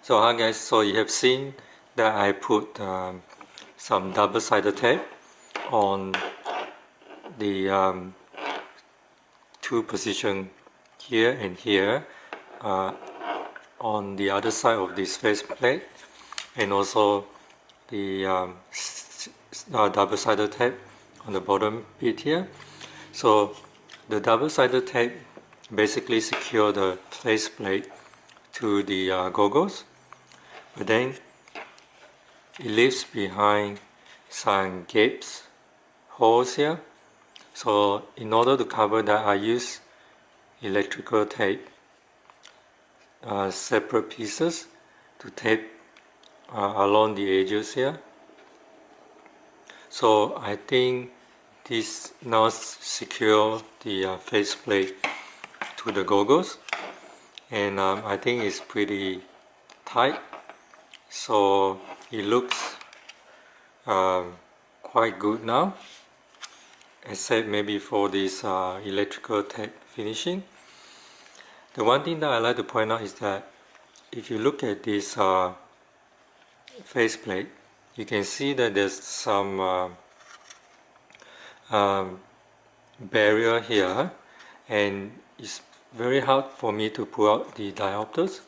So hi guys, so you have seen that I put some double-sided tape on the two position here and here on the other side of this faceplate, and also the double-sided tape on the bottom bit here. So the double-sided tape basically secure the faceplate to the goggles, but then it leaves behind some gaps, holes here. So in order to cover that, I use electrical tape, separate pieces to tape along the edges here. So I think this now secure the faceplate to the goggles, and I think it's pretty tight, so it looks quite good now, except maybe for this electrical tape finishing. The one thing that I like to point out is that if you look at this faceplate, you can see that there's some barrier here, and it's very hard for me to pull out the diopters.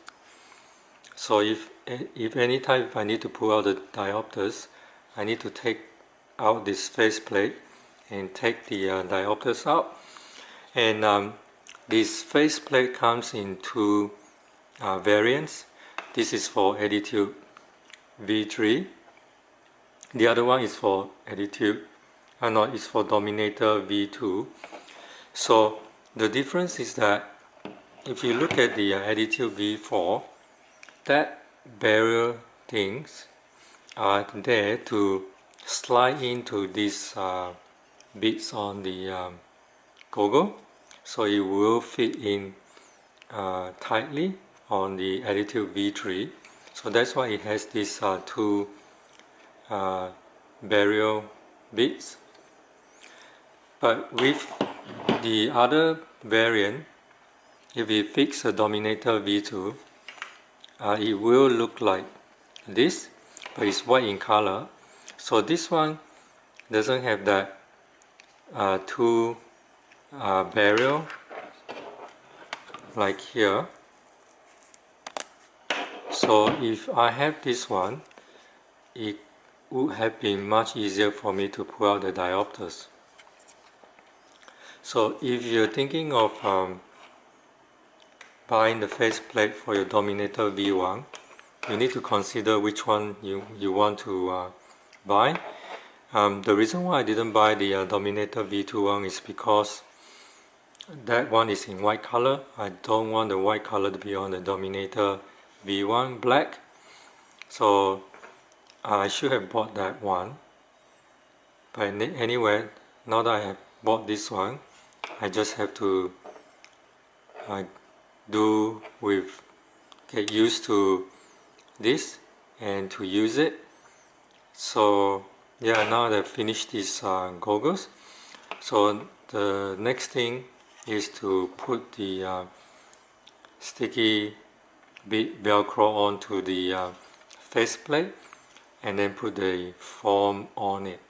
So if anytime I need to pull out the diopters, I need to take out this faceplate and take the diopters out. And this faceplate comes in two variants. This is for Attitude V3. The other one is for Attitude, it's for Dominator V2. So the difference is that if you look at the Attitude V4, that barrier things are there to slide into these bits on the goggle, so it will fit in tightly on the Attitude V3. So that's why it has these two barrier bits. But with the other variant, if we fix a Dominator V2, it will look like this, but it's white in color. So this one doesn't have that two barrier like here. So if I have this one, it would have been much easier for me to pull out the diopters. So if you're thinking of buying the faceplate for your Dominator V1, you need to consider which one you want to buy. The reason why I didn't buy the Dominator V2 one is because that one is in white color. I don't want the white color to be on the Dominator V1 black. So I should have bought that one. But anyway, now that I have bought this one, I just have to get used to this and to use it. So yeah, now that I've finished these goggles, so the next thing is to put the sticky bit velcro onto the faceplate and then put the foam on it.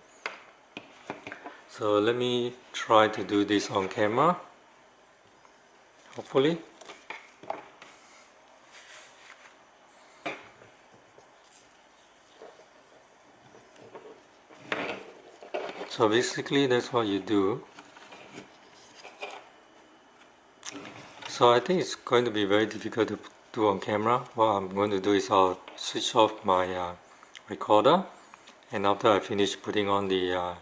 So let me try to do this on camera, hopefully. So basically that's what you do. So I think it's going to be very difficult to do on camera. What I'm going to do is I'll switch off my recorder, and after I finish putting on the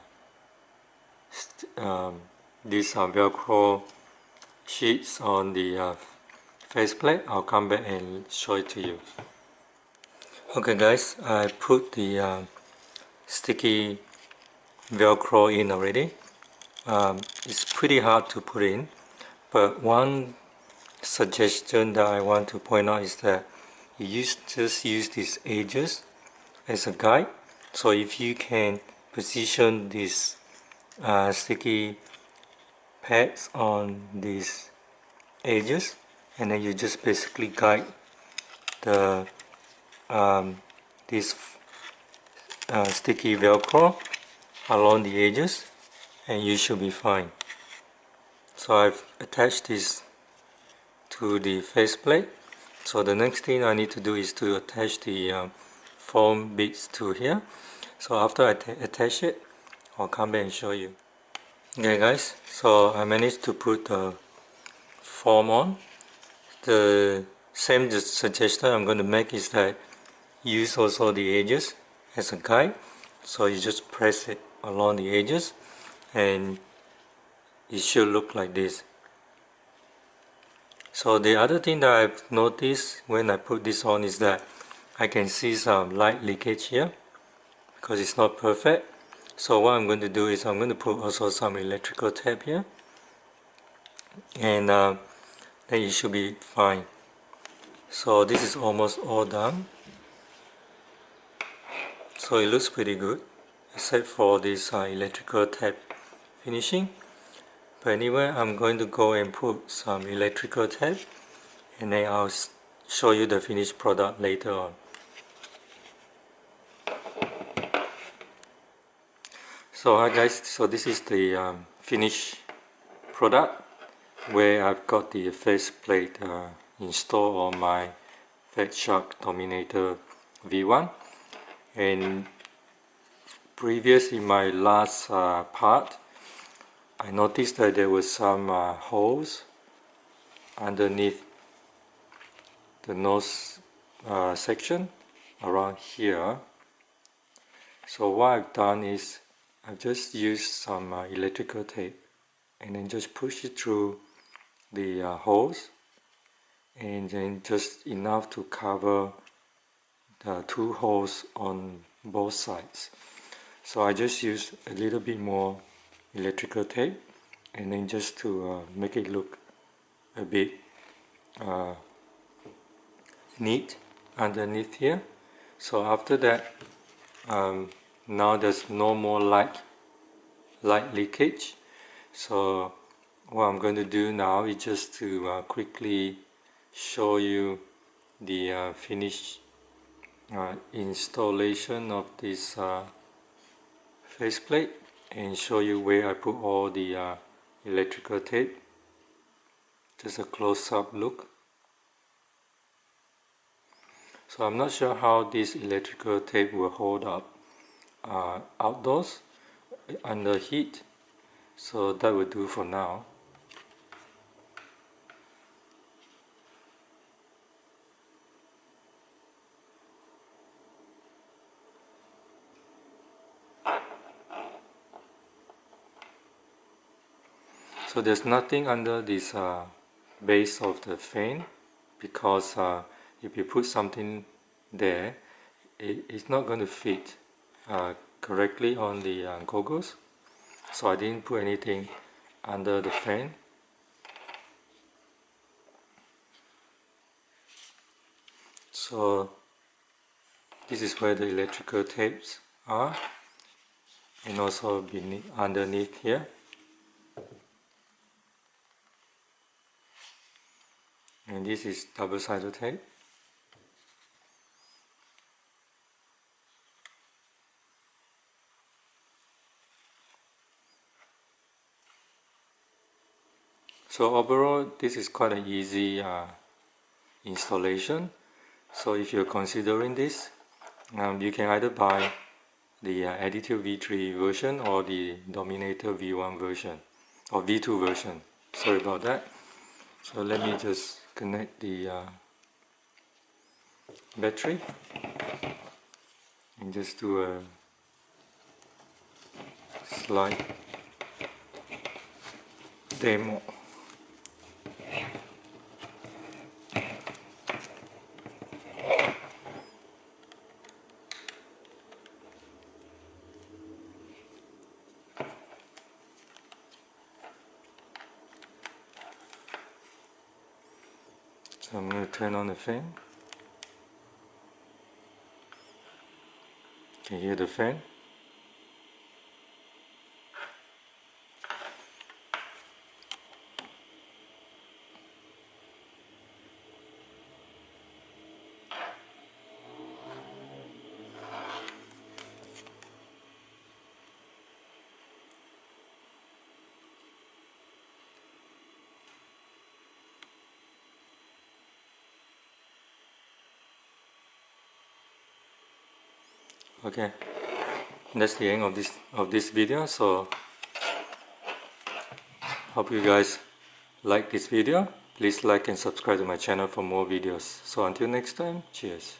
these velcro sheets on the faceplate, I'll come back and show it to you. Okay guys, I put the sticky velcro in already. It's pretty hard to put in, but one suggestion that I want to point out is that you just use these edges as a guide. So if you can position these sticky pads on these edges, and then you just basically guide the this sticky velcro along the edges, and you should be fine. So I've attached this to the faceplate. So the next thing I need to do is to attach the foam bits to here. So after I attach it, I'll come back and show you. Okay guys, so I managed to put the foam on. The same suggestion I'm going to make is that use also the edges as a guide. So you just press it along the edges and it should look like this. So the other thing that I've noticed when I put this on is that I can see some light leakage here because it's not perfect. So what I'm going to do is I'm going to put also some electrical tape here, and then it should be fine. So this is almost all done. So it looks pretty good except for this electrical tape finishing. But anyway, I'm going to go and put some electrical tape and then I'll show you the finished product later on. So hi guys, so this is the finished product where I've got the faceplate installed on my Fatshark Dominator V1. And previous in my last part, I noticed that there were some holes underneath the nose section around here. So what I've done is I've just used some electrical tape and then just push it through the holes, and then just enough to cover the two holes on both sides. So I just used a little bit more electrical tape and then just to make it look a bit neat underneath here. So after that, now there's no more light leakage. So what I'm going to do now is just to quickly show you the finished installation of this faceplate and show you where I put all the electrical tape. Just a close-up look. So I'm not sure how this electrical tape will hold up outdoors under heat, so that will do for now. So there's nothing under this base of the fan, because if you put something there, it's not going to fit correctly on the goggles. So I didn't put anything under the fan. So this is where the electrical tapes are, and also underneath here. And this is double-sided tape. So overall, this is quite an easy installation. So if you're considering this, you can either buy the Attitude V3 version or the Dominator V1 version, or V2 version. Sorry about that. So let me just connect the battery and just do a slide demo. So I'm going to turn on the fan. You can hear the fan. Okay, that's the end of this video. So hope you guys like this video. Please like and subscribe to my channel for more videos. So until next time, cheers.